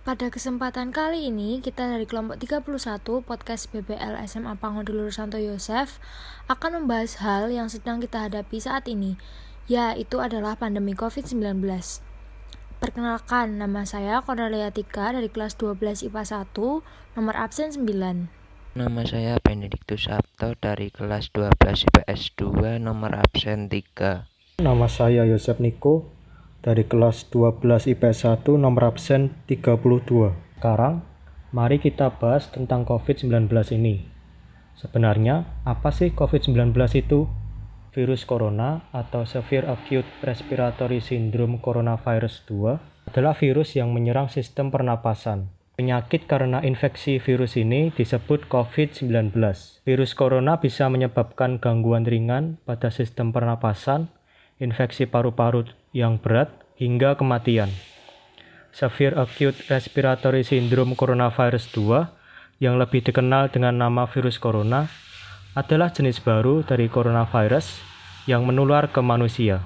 Pada kesempatan kali ini, kita dari kelompok 31 podcast BBL SMA Pangudulur Santo Yosef akan membahas hal yang sedang kita hadapi saat ini, yaitu adalah pandemi COVID-19. Perkenalkan, nama saya Cornelia Tika dari kelas 12 IPA 1, nomor absen 9. Nama saya Benediktus Sabto dari kelas 12 IPS 2 nomor absen 3. Nama saya Yosef Niko dari kelas 12 IPS 1 nomor absen 32. Sekarang, mari kita bahas tentang COVID-19 ini. Sebenarnya, apa sih COVID-19 itu? Virus corona atau Severe Acute Respiratory Syndrome Coronavirus 2 adalah virus yang menyerang sistem pernapasan. Penyakit karena infeksi virus ini disebut COVID-19. Virus corona bisa menyebabkan gangguan ringan pada sistem pernapasan, infeksi paru-paru yang berat, hingga kematian. Severe Acute Respiratory Syndrome Coronavirus 2 yang lebih dikenal dengan nama virus corona adalah jenis baru dari coronavirus yang menular ke manusia.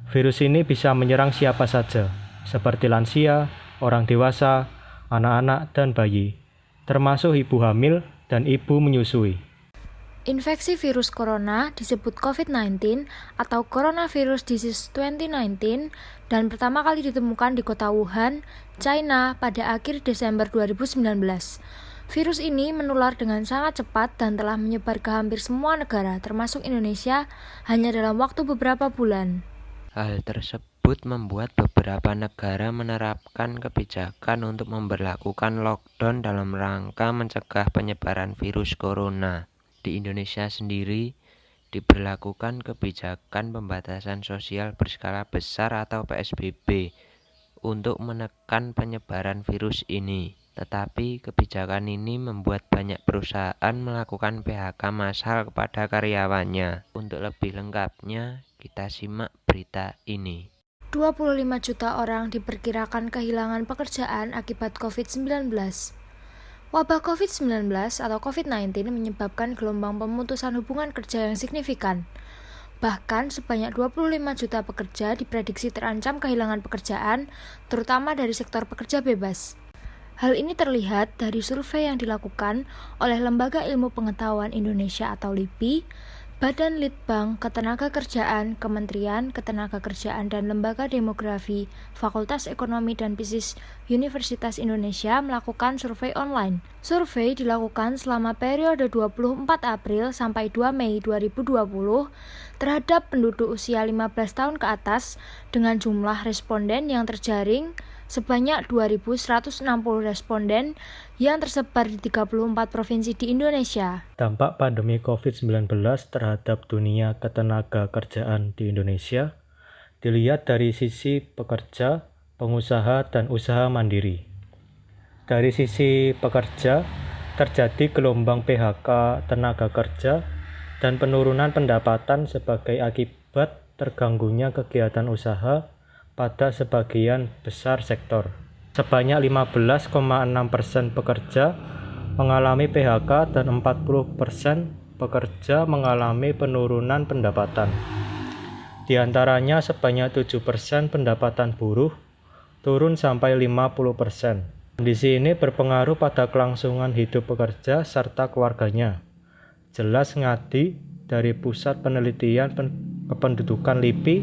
Virus ini bisa menyerang siapa saja, seperti lansia, orang dewasa, anak-anak, dan bayi, termasuk ibu hamil dan ibu menyusui. Infeksi virus corona disebut COVID-19 atau Coronavirus Disease 2019 dan pertama kali ditemukan di kota Wuhan, China pada akhir Desember 2019. Virus ini menular dengan sangat cepat dan telah menyebar ke hampir semua negara termasuk Indonesia hanya dalam waktu beberapa bulan. Hal tersebut membuat beberapa negara menerapkan kebijakan untuk memberlakukan lockdown dalam rangka mencegah penyebaran virus corona. Di Indonesia sendiri, diberlakukan kebijakan pembatasan sosial berskala besar atau PSBB untuk menekan penyebaran virus ini. Tetapi kebijakan ini membuat banyak perusahaan melakukan PHK massal kepada karyawannya. Untuk lebih lengkapnya, kita simak berita ini. 25 juta orang diperkirakan kehilangan pekerjaan akibat COVID-19. Wabah COVID-19 atau COVID-19 menyebabkan gelombang pemutusan hubungan kerja yang signifikan. Bahkan sebanyak 25 juta pekerja diprediksi terancam kehilangan pekerjaan, terutama dari sektor pekerja bebas. Hal ini terlihat dari survei yang dilakukan oleh Lembaga Ilmu Pengetahuan Indonesia atau LIPI, Badan Litbang Ketenagakerjaan, Kementerian Ketenagakerjaan dan Lembaga Demografi, Fakultas Ekonomi dan Bisnis Universitas Indonesia melakukan survei online. Survei dilakukan selama periode 24 April sampai 2 Mei 2020 terhadap penduduk usia 15 tahun ke atas dengan jumlah responden yang terjaring sebanyak 2.160 responden yang tersebar di 34 provinsi di Indonesia. Dampak pandemi COVID-19 terhadap dunia ketenagakerjaan di Indonesia dilihat dari sisi pekerja, pengusaha, dan usaha mandiri. Dari sisi pekerja, terjadi gelombang PHK tenaga kerja dan penurunan pendapatan sebagai akibat terganggunya kegiatan usaha pada sebagian besar sektor. Sebanyak 15,6% pekerja mengalami PHK dan 40% pekerja mengalami penurunan pendapatan. Di antaranya sebanyak 7% pendapatan buruh turun sampai 50%. Kondisi ini berpengaruh pada kelangsungan hidup pekerja serta keluarganya. Jelas Ngadi dari Pusat Penelitian Kependudukan LIPI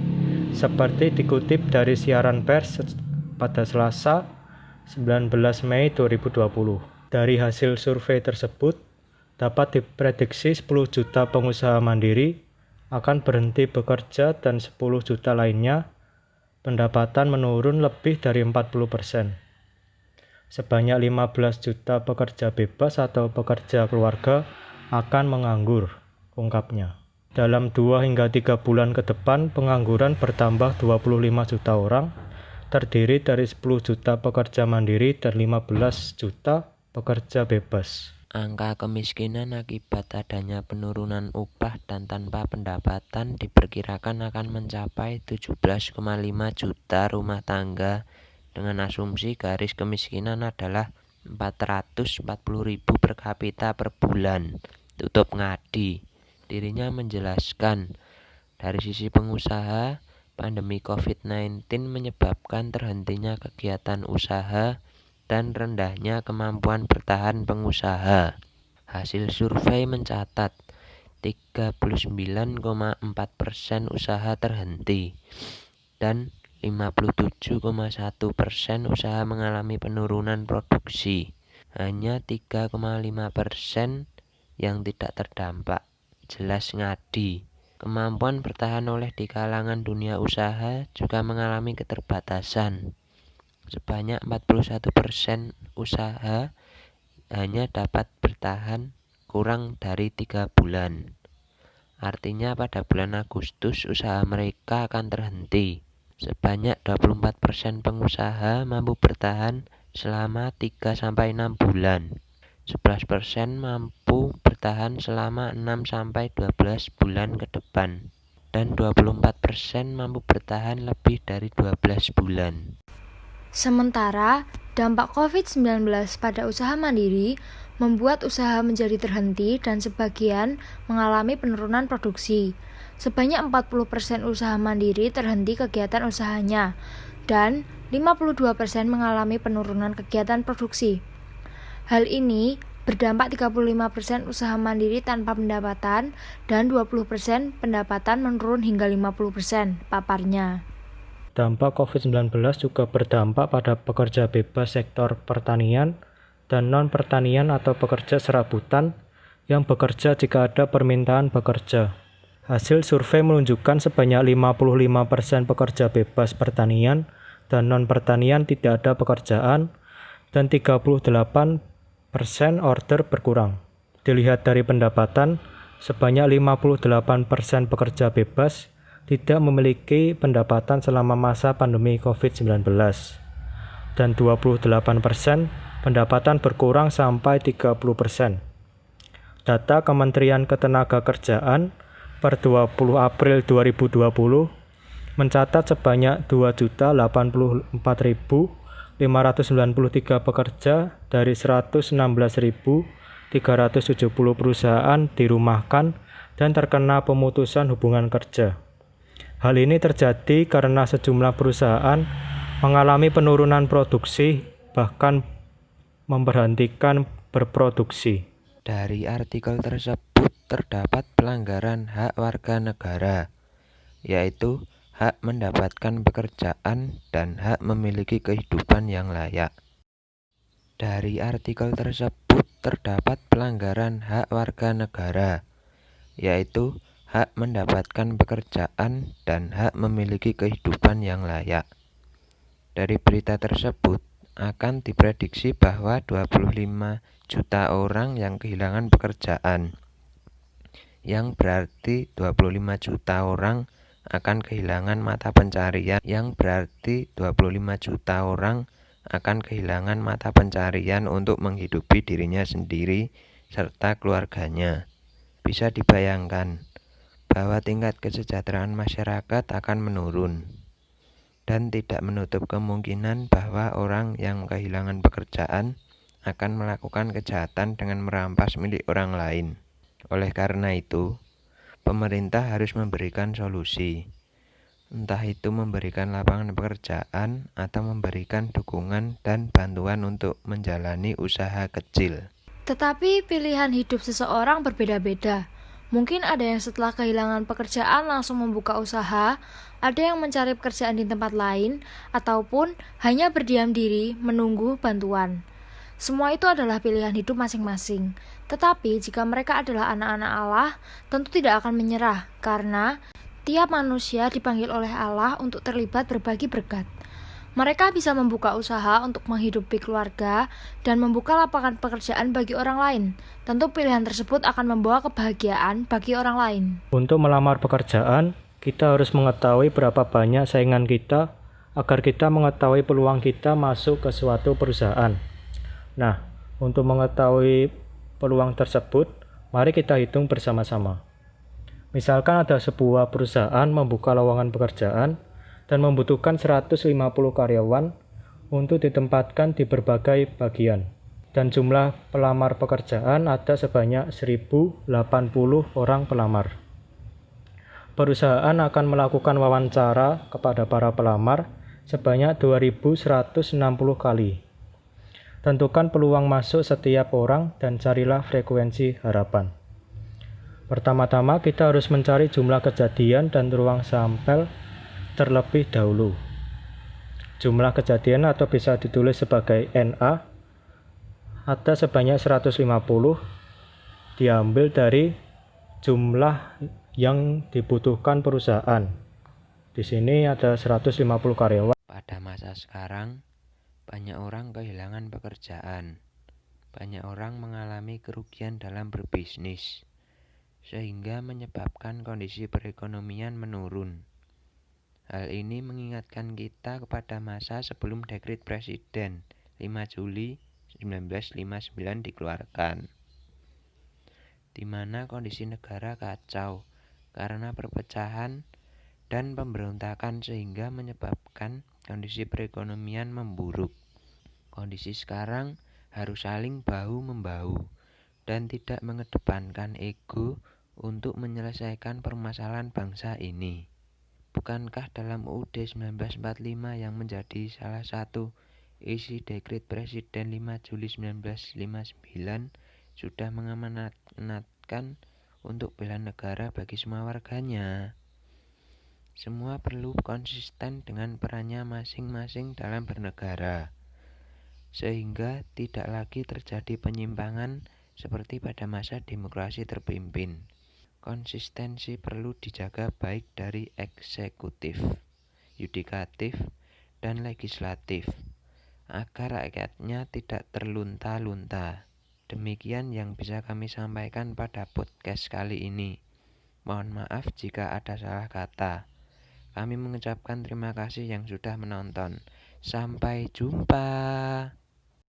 seperti dikutip dari siaran pers pada Selasa 19 Mei 2020. Dari hasil survei tersebut, dapat diprediksi 10 juta pengusaha mandiri akan berhenti bekerja dan 10 juta lainnya pendapatan menurun lebih dari 40%. Sebanyak 15 juta pekerja bebas atau pekerja keluarga akan menganggur, ungkapnya. Dalam 2 hingga 3 bulan ke depan, pengangguran bertambah 25 juta orang, terdiri dari 10 juta pekerja mandiri dan 15 juta pekerja bebas. Angka kemiskinan akibat adanya penurunan upah dan tanpa pendapatan diperkirakan akan mencapai 17,5 juta rumah tangga dengan asumsi garis kemiskinan adalah 440.000 per kapita per bulan. Tutup Ngadi. Dirinya menjelaskan, dari sisi pengusaha, pandemi COVID-19 menyebabkan terhentinya kegiatan usaha dan rendahnya kemampuan bertahan pengusaha. Hasil survei mencatat 39,4% usaha terhenti dan 57,1% usaha mengalami penurunan produksi. Hanya 3,5% yang tidak terdampak. Jelas ngadi. Kemampuan bertahan oleh di kalangan dunia usaha juga mengalami keterbatasan. Sebanyak 41% usaha hanya dapat bertahan kurang dari 3 bulan. Artinya pada bulan Agustus usaha mereka akan terhenti. Sebanyak 24% pengusaha mampu bertahan selama 3-6 bulan. 11% mampu bertahan selama 6-12 bulan ke depan. Dan 24% mampu bertahan lebih dari 12 bulan. Sementara, dampak COVID-19 pada usaha mandiri membuat usaha menjadi terhenti dan sebagian mengalami penurunan produksi. Sebanyak 40% usaha mandiri terhenti kegiatan usahanya dan 52% mengalami penurunan kegiatan produksi. Hal ini berdampak 35% usaha mandiri tanpa pendapatan dan 20% pendapatan menurun hingga 50%, paparnya. Dampak COVID-19 juga berdampak pada pekerja bebas sektor pertanian dan non-pertanian atau pekerja serabutan yang bekerja jika ada permintaan bekerja. Hasil survei menunjukkan sebanyak 55% pekerja bebas pertanian dan non-pertanian tidak ada pekerjaan dan 38% order berkurang. Dilihat dari pendapatan, sebanyak 58% pekerja bebas tidak memiliki pendapatan selama masa pandemi COVID-19 dan 28% pendapatan berkurang sampai 30%. Data Kementerian Ketenagakerjaan per 20 April 2020 mencatat sebanyak 2.084.593 pekerja dari 116.370 perusahaan dirumahkan dan terkena pemutusan hubungan kerja. Hal ini terjadi karena sejumlah perusahaan mengalami penurunan produksi, bahkan memberhentikan berproduksi. Dari artikel tersebut terdapat pelanggaran hak warga negara, yaitu hak mendapatkan pekerjaan dan hak memiliki kehidupan yang layak. Dari artikel tersebut terdapat pelanggaran hak warga negara, yaitu hak mendapatkan pekerjaan dan hak memiliki kehidupan yang layak. Dari berita tersebut akan diprediksi bahwa 25 juta orang yang kehilangan pekerjaan, yang berarti 25 juta orang akan kehilangan mata pencarian, untuk menghidupi dirinya sendiri serta keluarganya. Bisa dibayangkan bahwa tingkat kesejahteraan masyarakat akan menurun dan tidak menutup kemungkinan bahwa orang yang kehilangan pekerjaan akan melakukan kejahatan dengan merampas milik orang lain. Oleh karena itu, pemerintah harus memberikan solusi, entah itu memberikan lapangan pekerjaan atau memberikan dukungan dan bantuan untuk menjalani usaha kecil. Tetapi pilihan hidup seseorang berbeda-beda. Mungkin ada yang setelah kehilangan pekerjaan langsung membuka usaha, ada yang mencari pekerjaan di tempat lain, ataupun hanya berdiam diri menunggu bantuan. Semua itu adalah pilihan hidup masing-masing. Tetapi jika mereka adalah anak-anak Allah, tentu tidak akan menyerah, karena tiap manusia dipanggil oleh Allah untuk terlibat berbagi berkat. Mereka bisa membuka usaha untuk menghidupi keluarga dan membuka lapangan pekerjaan bagi orang lain. Tentu pilihan tersebut akan membawa kebahagiaan bagi orang lain. Untuk melamar pekerjaan, kita harus mengetahui berapa banyak saingan kita agar kita mengetahui peluang kita masuk ke suatu perusahaan. Nah, untuk mengetahui peluang tersebut, mari kita hitung bersama-sama. Misalkan ada sebuah perusahaan membuka lowongan pekerjaan dan membutuhkan 150 karyawan untuk ditempatkan di berbagai bagian. Dan jumlah pelamar pekerjaan ada sebanyak 1.080 orang pelamar. Perusahaan akan melakukan wawancara kepada para pelamar sebanyak 2.160 kali. Tentukan peluang masuk setiap orang dan carilah frekuensi harapan. Pertama-tama kita harus mencari jumlah kejadian dan ruang sampel terlebih dahulu. Jumlah kejadian atau bisa ditulis sebagai NA ada sebanyak 150 diambil dari jumlah yang dibutuhkan perusahaan. Di sini ada 150 karyawan. Pada masa sekarang, banyak orang kehilangan pekerjaan. Banyak orang mengalami kerugian dalam berbisnis, sehingga menyebabkan kondisi perekonomian menurun. Hal ini mengingatkan kita kepada masa sebelum Dekret Presiden 5 Juli 1959 dikeluarkan, di mana kondisi negara kacau karena perpecahan dan pemberontakan sehingga menyebabkan kondisi perekonomian memburuk. Kondisi sekarang harus saling bahu-membahu dan tidak mengedepankan ego untuk menyelesaikan permasalahan bangsa ini. Bukankah dalam UUD 1945 yang menjadi salah satu isi Dekret Presiden 5 Juli 1959 sudah mengamanatkan untuk bela negara bagi semua warganya? Semua perlu konsisten dengan perannya masing-masing dalam bernegara, sehingga tidak lagi terjadi penyimpangan seperti pada masa demokrasi terpimpin. Konsistensi perlu dijaga baik dari eksekutif, yudikatif, dan legislatif, agar rakyatnya tidak terlunta-lunta. Demikian yang bisa kami sampaikan pada podcast kali ini. Mohon maaf jika ada salah kata. Kami mengucapkan terima kasih yang sudah menonton. Sampai jumpa.